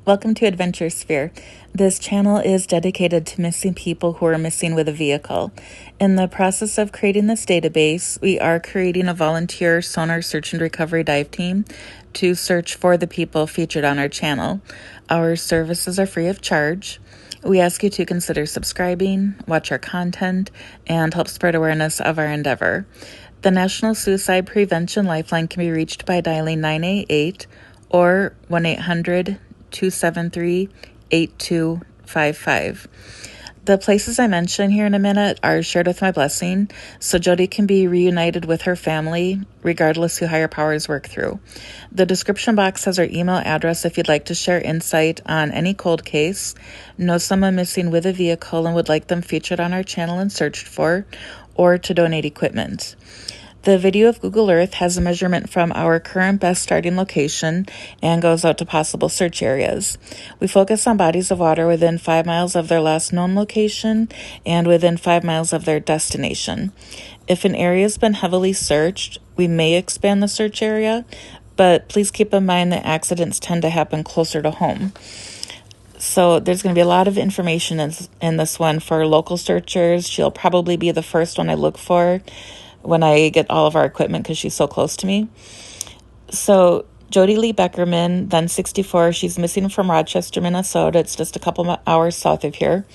Welcome to AdventureSphere. This channel is dedicated to missing people who are missing with a vehicle. In the process of creating this database, we are creating a volunteer sonar search and recovery dive team to search for the people featured on our channel. Our services are free of charge. We ask you to consider subscribing, watch our content, and help spread awareness of our endeavor. The National Suicide Prevention Lifeline can be reached by dialing 988 or 1-800-273-8255. The places I mention here in a minute are shared with my blessing, so Jodi can be reunited with her family, regardless who higher powers work through. The description box has our email address if you'd like to share insight on any cold case, know someone missing with a vehicle and would like them featured on our channel and searched for, or to donate equipment. The video of Google Earth has a measurement from our current best starting location and goes out to possible search areas. We focus on bodies of water within 5 miles of their last known location and within 5 miles of their destination. If an area has been heavily searched, we may expand the search area, but please keep in mind that accidents tend to happen closer to home. So there's going to be a lot of information in this one for local searchers. She'll probably be the first one I look for when I get all of our equipment because she's so close to me. So Jodi Lee Boeckermann, then 64, she's missing from Rochester, Minnesota. It's just a couple hours south of here.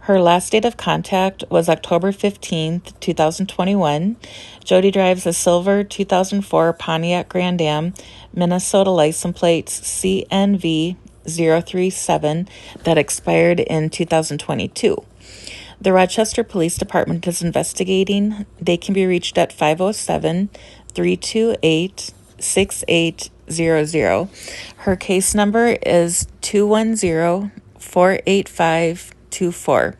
Her last date of contact was October 15th, 2021. Jodi drives a silver 2004 Pontiac Grand Am, Minnesota license plates CNV037 that expired in 2022. The Rochester Police Department is investigating. They can be reached at 507-328-6800. Her case number is 210-48524.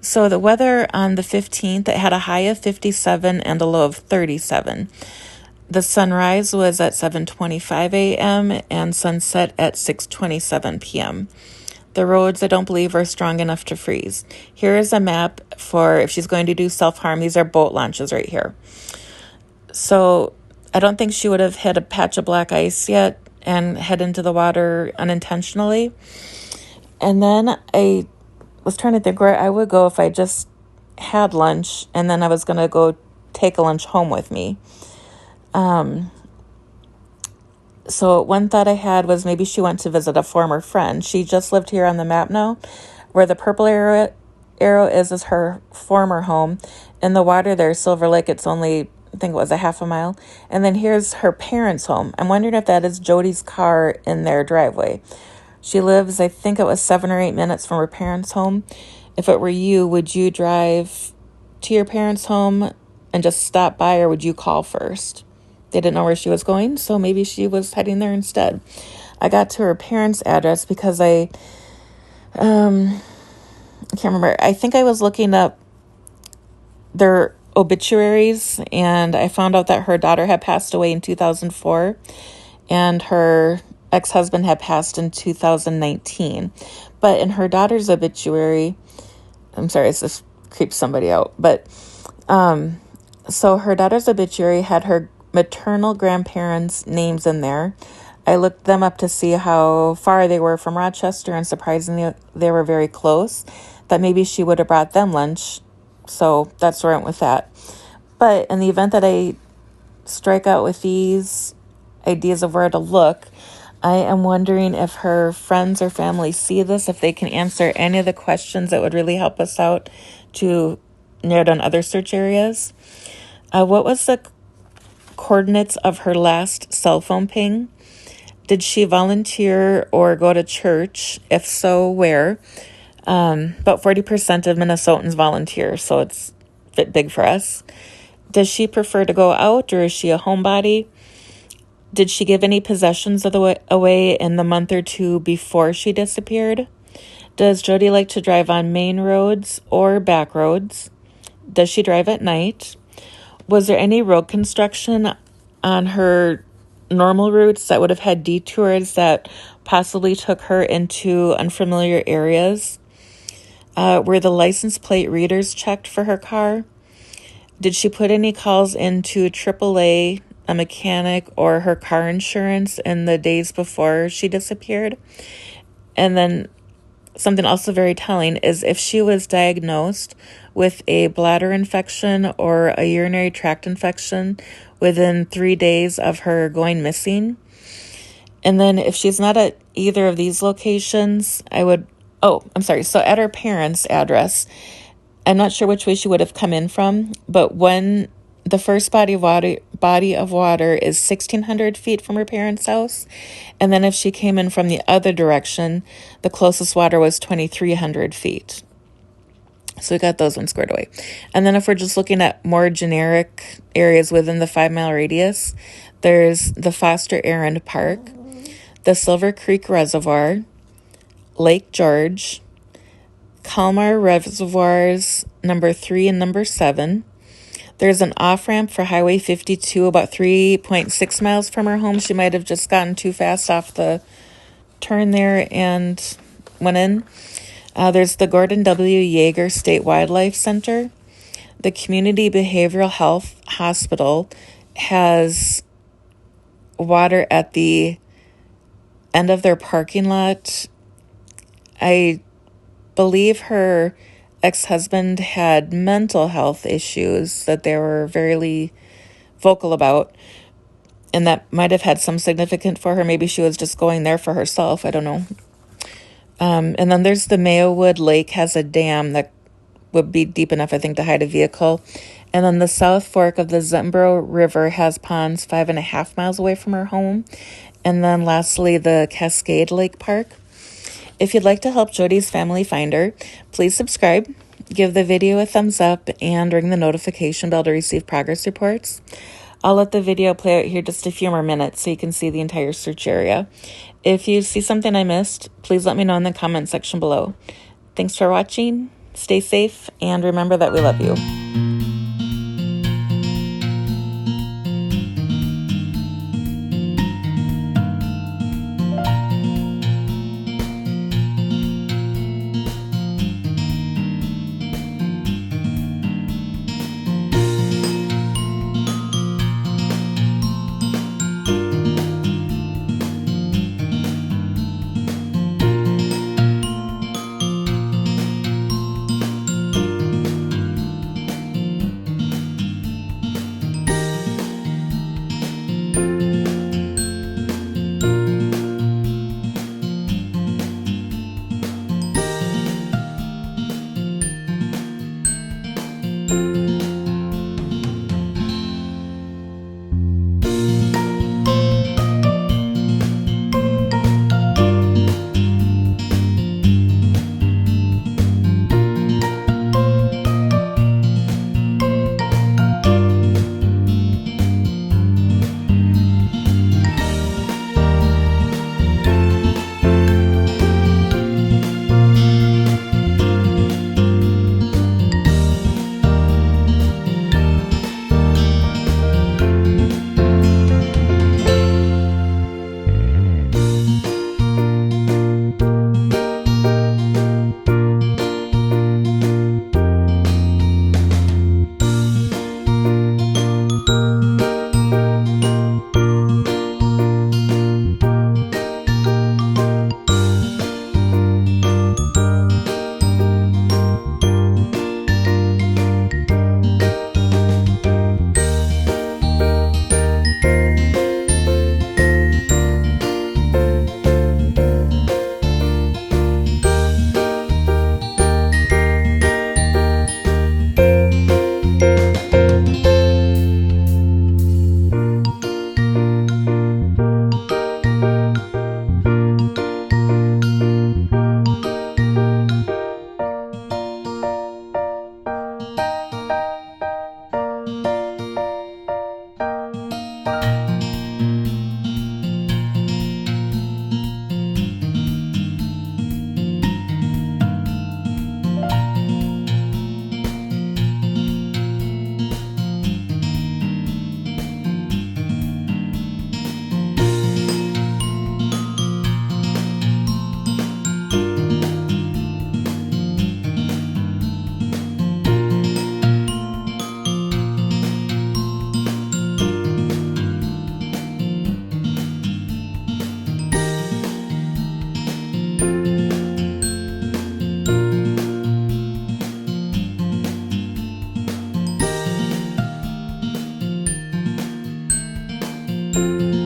So the weather on the 15th, it had a high of 57 and a low of 37. The sunrise was at 7:25 a.m. and sunset at 6:27 p.m. The roads, I don't believe, are strong enough to freeze. Here is a map for if she's going to do self-harm. These are boat launches right here. So I don't think she would have hit a patch of black ice yet and head into the water unintentionally. And then I was trying to think where I would go if I just had lunch and then I was going to go take a lunch home with me. So one thought I had was maybe she went to visit a former friend. She just lived here on the map now. Where the purple arrow is her former home. In the water there, Silver Lake, it's only, I think it was a half a mile. And then here's her parents' home. I'm wondering if that is Jodi's car in their driveway. She lives, I think it was 7 or 8 minutes from her parents' home. If it were you, would you drive to your parents' home and just stop by, or would you call first? They didn't know where she was going, so maybe she was heading there instead. I got to her parents' address because I can't remember. I think I was looking up their obituaries, and I found out that her daughter had passed away in 2004, and her ex-husband had passed in 2019. But in her daughter's obituary, I'm sorry, this creeps somebody out, but so her daughter's obituary had her maternal grandparents' names in there. I looked them up to see how far they were from Rochester, and surprisingly, they were very close. That maybe she would have brought them lunch, so that's where I went with that. But in the event that I strike out with these ideas of where to look, I am wondering if her friends or family see this, if they can answer any of the questions that would really help us out to narrow down other search areas. What was the coordinates of her last cell phone ping? Did she volunteer or go to church? If so, where? About 40% of Minnesotans volunteer, so it's a bit big for us. Does she prefer to go out, or is she a homebody? Did she give any possessions away in the month or two before she disappeared? Does Jodi like to drive on main roads or back roads? Does she drive at night? Was there any road construction on her normal routes that would have had detours that possibly took her into unfamiliar areas? Were the license plate readers checked for her car? Did she put any calls into AAA, a mechanic, or her car insurance in the days before she disappeared? And then something also very telling is if she was diagnosed with a bladder infection or a urinary tract infection within 3 days of her going missing. And then if she's not at either of these locations, so at her parents' address, I'm not sure which way she would have come in from, but when the first body of water is 1,600 feet from her parents' house, and then if she came in from the other direction, the closest water was 2,300 feet. So we got those ones squared away. And then if we're just looking at more generic areas within the 5-mile radius, there's the Foster Errand Park, the Silver Creek Reservoir, Lake George, Kalmar Reservoirs number 3 and number 7. There's an off-ramp for Highway 52 about 3.6 miles from her home. She might have just gotten too fast off the turn there and went in. There's the Gordon W. Yeager State Wildlife Center. The Community Behavioral Health Hospital has water at the end of their parking lot. I believe her ex-husband had mental health issues that they were very vocal about, and that might have had some significance for her. Maybe she was just going there for herself. I don't know. And then there's the Mayowood Lake has a dam that would be deep enough, I think, to hide a vehicle. And then the South Fork of the Zembro River has ponds 5.5 miles away from her home. And then lastly, the Cascade Lake Park. If you'd like to help Jodi's family find her, please subscribe, give the video a thumbs up, and ring the notification bell to receive progress reports. I'll let the video play out here just a few more minutes so you can see the entire search area. If you see something I missed, please let me know in the comment section below. Thanks for watching, stay safe, and remember that we love you.